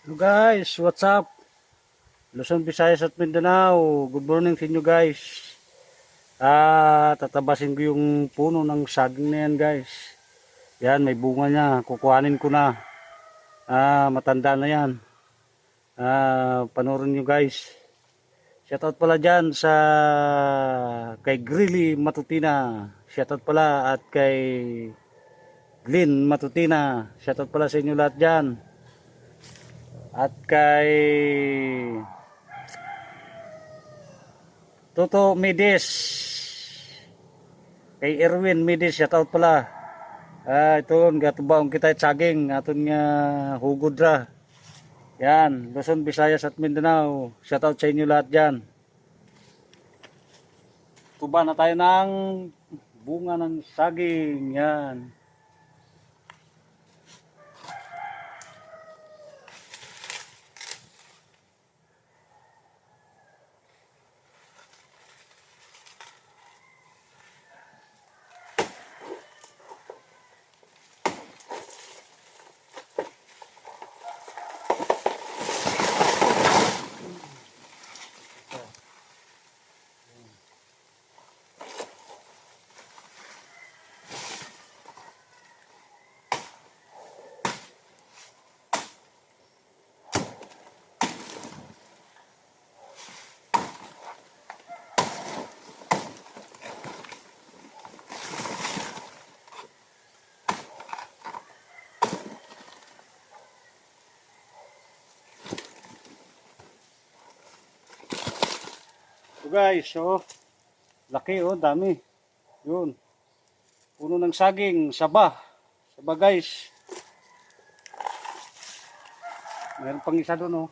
Hello guys, what's up? Luzon, Visayas at Mindanao. Good morning sa inyo guys. Tatabasin ko yung puno ng saging na yan guys. Yan, may bunga niya. Kukuhanin ko na. Matanda na yan. Panoorin nyo guys. Shoutout pala dyan sa kay Grilly Matutina. Shoutout pala at kay Glenn Matutina. Shoutout pala sa inyo lahat dyan. At kay Toto Midis, kay Erwin Midis, shoutout pala. Ito, gatubaong kita saging, aton nga hugod ra. Yan, Luzon, Visayas at Mindanao. Shoutout sa inyo lahat dyan. Tuba na tayo ng bunga ng saging. Yan. Guys, oh, laki oh, dami. Yun. Puno ng saging, saba. Saba guys. Meron pang isa doon oh.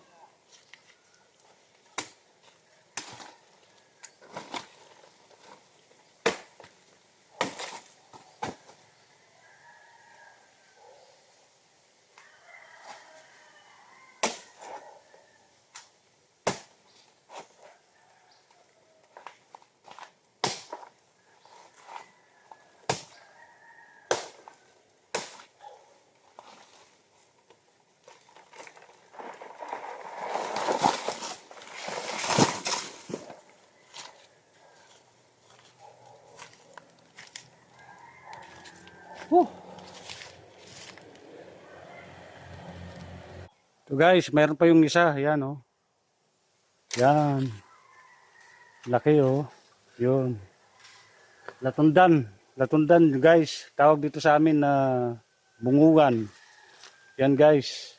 So guys, meron pa yung isa, yan oh. Yan. Laki oh. Yun. Latundan. Latundan guys. Tawag dito sa amin na bungugan. Yan guys.